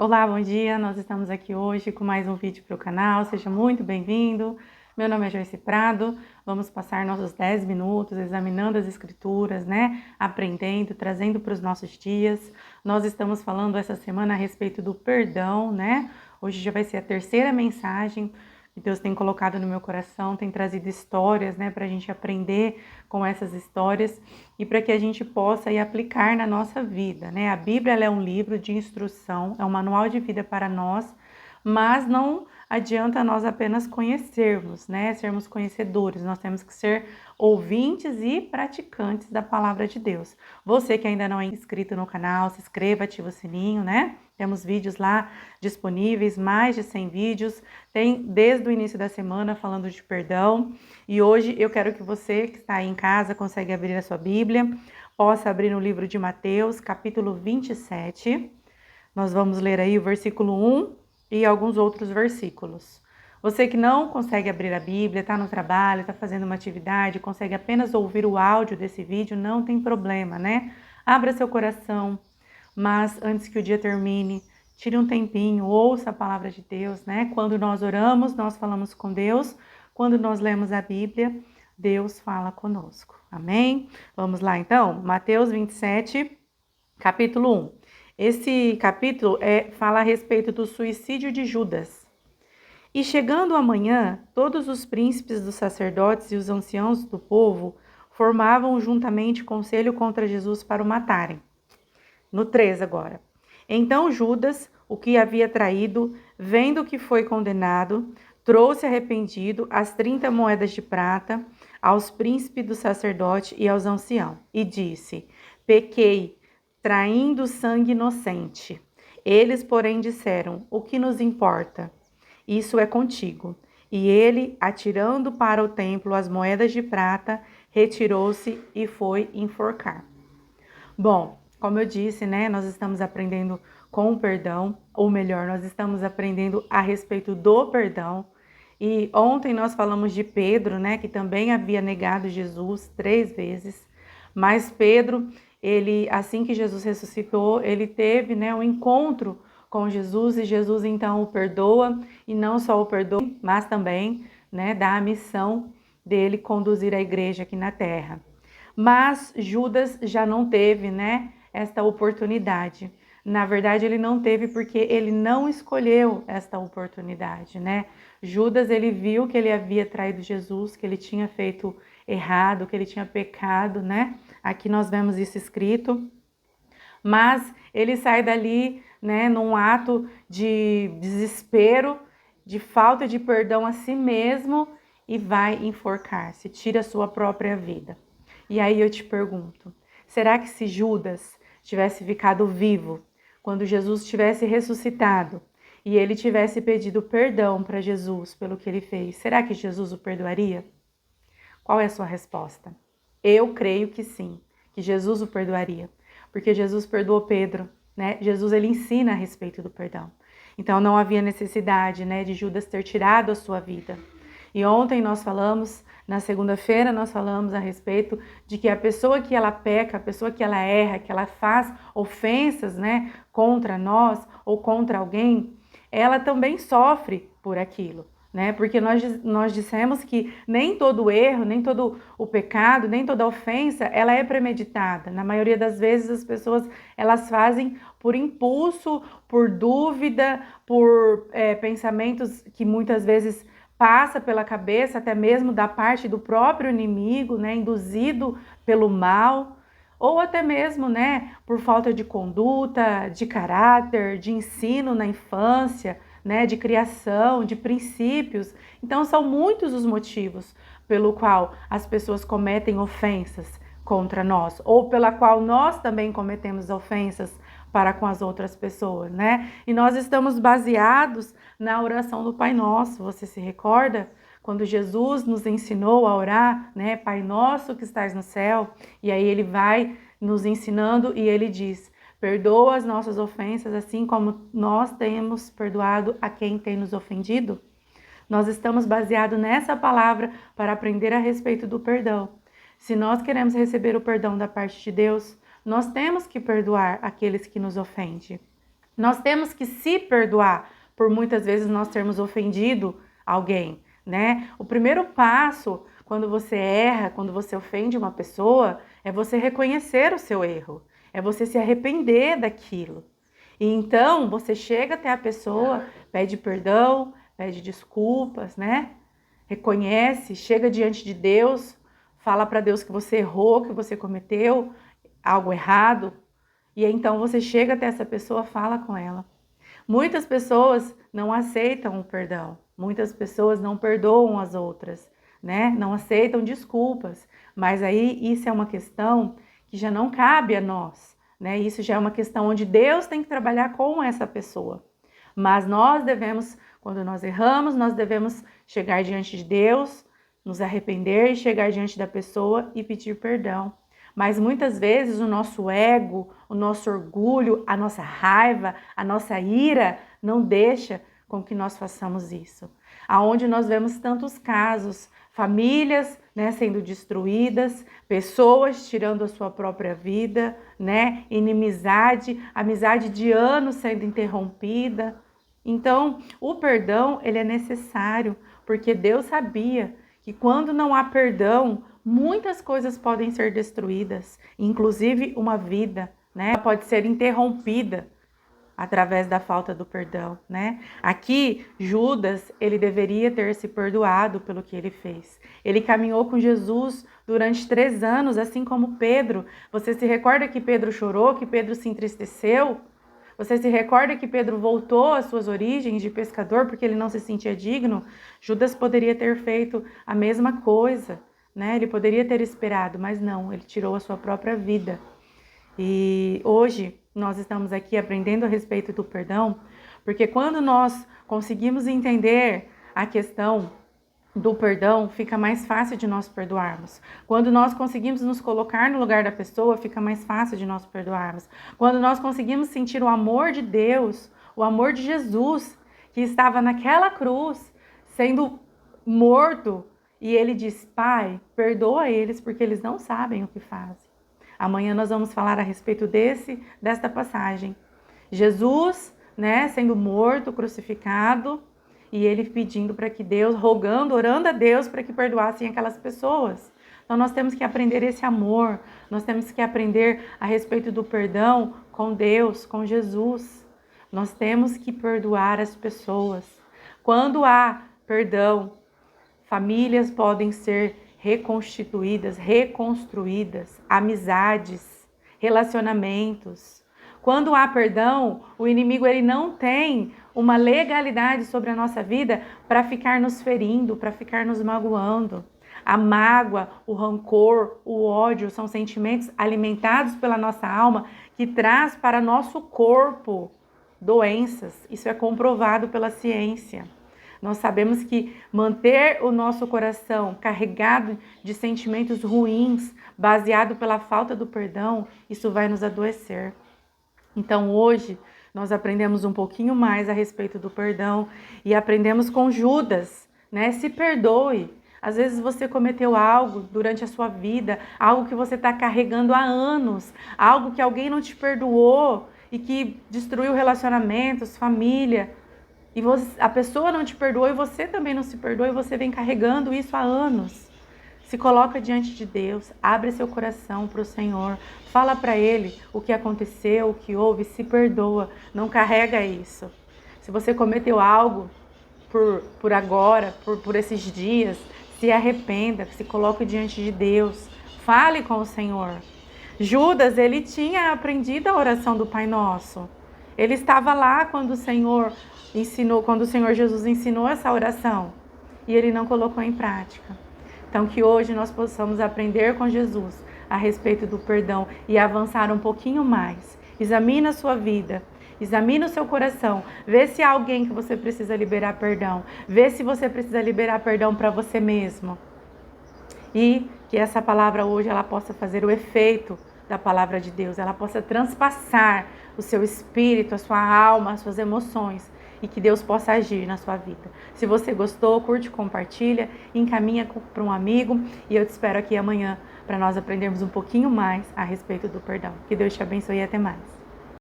Olá, bom dia! Nós estamos aqui hoje com mais um vídeo para o canal, seja muito bem-vindo. Meu nome é Joyce Prado, vamos passar nossos 10 minutos examinando as escrituras, aprendendo, trazendo para os nossos dias. Nós estamos falando essa semana a respeito do perdão, Hoje já vai ser a terceira mensagem que Deus tem colocado no meu coração, tem trazido histórias, para a gente aprender com essas histórias e para que a gente possa aplicar na nossa vida, A Bíblia ela é um livro de instrução, é um manual de vida para nós, mas não adianta nós apenas conhecermos, sermos conhecedores, nós temos que ser ouvintes e praticantes da palavra de Deus. Você que ainda não é inscrito no canal, se inscreva, ativa o sininho, Temos vídeos lá disponíveis, mais de 100 vídeos, tem desde o início da semana falando de perdão. E hoje eu quero que você que está aí em casa, consegue abrir a sua Bíblia, possa abrir no livro de Mateus, capítulo 27. Nós vamos ler aí o versículo 1 e alguns outros versículos. Você que não consegue abrir a Bíblia, está no trabalho, está fazendo uma atividade, consegue apenas ouvir o áudio desse vídeo, não tem problema, Abra seu coração, mas antes que o dia termine, tire um tempinho, ouça a palavra de Deus, Quando nós oramos, nós falamos com Deus. Quando nós lemos a Bíblia, Deus fala conosco. Amém? Vamos lá então, Mateus 27, capítulo 1. Esse capítulo fala a respeito do suicídio de Judas. E chegando a manhã, todos os príncipes dos sacerdotes e os anciãos do povo formavam juntamente conselho contra Jesus para o matarem. No 3 agora. Então Judas, o que havia traído, vendo que foi condenado, trouxe arrependido as 30 moedas de prata aos príncipes do sacerdote e aos anciãos, e disse: pequei, traindo sangue inocente. Eles, porém, disseram: o que nos importa? Isso é contigo. E ele, atirando para o templo as moedas de prata, retirou-se e foi enforcar. Bom, como eu disse, nós estamos aprendendo com o perdão, ou melhor, nós estamos aprendendo a respeito do perdão. E ontem nós falamos de Pedro, que também havia negado Jesus 3 vezes. Mas Pedro, ele, assim que Jesus ressuscitou, ele teve, um encontro com Jesus, e Jesus então o perdoa, e não só o perdoa, mas também, dá a missão dele conduzir a igreja aqui na terra. Mas Judas já não teve, esta oportunidade. Na verdade, ele não teve porque ele não escolheu esta oportunidade, Judas, ele viu que ele havia traído Jesus, que ele tinha feito errado, que ele tinha pecado, Aqui nós vemos isso escrito. Mas ele sai dali, num ato de desespero, de falta de perdão a si mesmo, e vai enforcar-se, tira a sua própria vida. E aí eu te pergunto, será que se Judas tivesse ficado vivo, quando Jesus tivesse ressuscitado, e ele tivesse pedido perdão para Jesus pelo que ele fez, será que Jesus o perdoaria? Qual é a sua resposta? Eu creio que sim, que Jesus o perdoaria, porque Jesus perdoou Pedro, Jesus, ele ensina a respeito do perdão. Então não havia necessidade, de Judas ter tirado a sua vida. E ontem nós falamos, na segunda-feira nós falamos a respeito de que a pessoa que ela peca, a pessoa que ela erra, que ela faz ofensas, contra nós ou contra alguém, ela também sofre por aquilo. Porque nós dissemos que nem todo erro, nem todo o pecado, nem toda ofensa, ela é premeditada. Na maioria das vezes as pessoas, elas fazem por impulso, por dúvida, por pensamentos que muitas vezes passa pela cabeça, até mesmo da parte do próprio inimigo, induzido pelo mal, ou até mesmo, por falta de conduta, de caráter, de ensino na infância, de criação, de princípios. Então são muitos os motivos pelo qual as pessoas cometem ofensas contra nós, ou pela qual nós também cometemos ofensas para com as outras pessoas, E nós estamos baseados na oração do Pai Nosso. Você se recorda? Quando Jesus nos ensinou a orar, Pai Nosso que estás no céu, e aí ele vai nos ensinando e ele diz: perdoa as nossas ofensas, assim como nós temos perdoado a quem tem nos ofendido. Nós estamos baseados nessa palavra para aprender a respeito do perdão. Se nós queremos receber o perdão da parte de Deus, nós temos que perdoar aqueles que nos ofendem. Nós temos que se perdoar por muitas vezes nós termos ofendido alguém, né? O primeiro passo quando você erra, quando você ofende uma pessoa, é você reconhecer o seu erro, é você se arrepender daquilo. E então você chega até a pessoa, pede perdão, pede desculpas, né? Reconhece, chega diante de Deus, fala para Deus que você errou, que você cometeu algo errado, e então você chega até essa pessoa, fala com ela. Muitas pessoas não aceitam o perdão, muitas pessoas não perdoam as outras, né? Não aceitam desculpas, mas aí isso é uma questão que já não cabe a nós, né? Isso já é uma questão onde Deus tem que trabalhar com essa pessoa. Mas nós devemos, quando nós erramos, nós devemos chegar diante de Deus, nos arrepender e chegar diante da pessoa e pedir perdão. Mas muitas vezes o nosso ego, o nosso orgulho, a nossa raiva, a nossa ira não deixa com que nós façamos isso. Aonde nós vemos tantos casos, famílias, né, sendo destruídas, pessoas tirando a sua própria vida, né, inimizade, amizade de anos sendo interrompida. Então, o perdão, ele é necessário, porque Deus sabia que quando não há perdão, muitas coisas podem ser destruídas, inclusive uma vida, né? Pode ser interrompida através da falta do perdão, né? Aqui, Judas, ele deveria ter se perdoado pelo que ele fez. Ele caminhou com Jesus durante 3 anos, assim como Pedro. Você se recorda que Pedro chorou, que Pedro se entristeceu? Você se recorda que Pedro voltou às suas origens de pescador porque ele não se sentia digno? Judas poderia ter feito a mesma coisa, né? Ele poderia ter esperado, mas não, ele tirou a sua própria vida. E hoje nós estamos aqui aprendendo a respeito do perdão, porque quando nós conseguimos entender a questão do perdão, fica mais fácil de nós perdoarmos. Quando nós conseguimos nos colocar no lugar da pessoa, fica mais fácil de nós perdoarmos. Quando nós conseguimos sentir o amor de Deus, o amor de Jesus, que estava naquela cruz, sendo morto, e ele diz: Pai, perdoa eles porque eles não sabem o que fazem. Amanhã nós vamos falar a respeito desta passagem. Jesus, né, sendo morto, crucificado, e ele pedindo para que Deus, rogando, orando a Deus para que perdoassem aquelas pessoas. Então nós temos que aprender esse amor, nós temos que aprender a respeito do perdão com Deus, com Jesus. Nós temos que perdoar as pessoas. Quando há perdão, famílias podem ser reconstituídas, reconstruídas, amizades, relacionamentos. Quando há perdão, o inimigo ele não tem uma legalidade sobre a nossa vida para ficar nos ferindo, para ficar nos magoando. A mágoa, o rancor, o ódio são sentimentos alimentados pela nossa alma que traz para nosso corpo doenças. Isso é comprovado pela ciência. Nós sabemos que manter o nosso coração carregado de sentimentos ruins, baseado pela falta do perdão, isso vai nos adoecer. Então hoje nós aprendemos um pouquinho mais a respeito do perdão e aprendemos com Judas, né? Se perdoe. Às vezes você cometeu algo durante a sua vida, algo que você está carregando há anos, algo que alguém não te perdoou e que destruiu relacionamentos, família. E a pessoa não te perdoou e você também não se perdoou e você vem carregando isso há anos. Se coloca diante de Deus, abre seu coração para o Senhor, fala para Ele o que aconteceu, o que houve, se perdoa, não carrega isso. Se você cometeu algo por agora, por esses dias, se arrependa, se coloque diante de Deus, fale com o Senhor. Judas, ele tinha aprendido a oração do Pai Nosso. Ele estava lá quando o Senhor Jesus ensinou essa oração e ele não colocou em prática. Então que hoje nós possamos aprender com Jesus a respeito do perdão e avançar um pouquinho mais. Examine a sua vida, examine o seu coração, vê se há alguém que você precisa liberar perdão, vê se você precisa liberar perdão para você mesmo. E que essa palavra hoje ela possa fazer o efeito da palavra de Deus, ela possa transpassar o seu espírito, a sua alma, as suas emoções, e que Deus possa agir na sua vida. Se você gostou, curte, compartilha, encaminha para um amigo e eu te espero aqui amanhã para nós aprendermos um pouquinho mais a respeito do perdão. Que Deus te abençoe e até mais.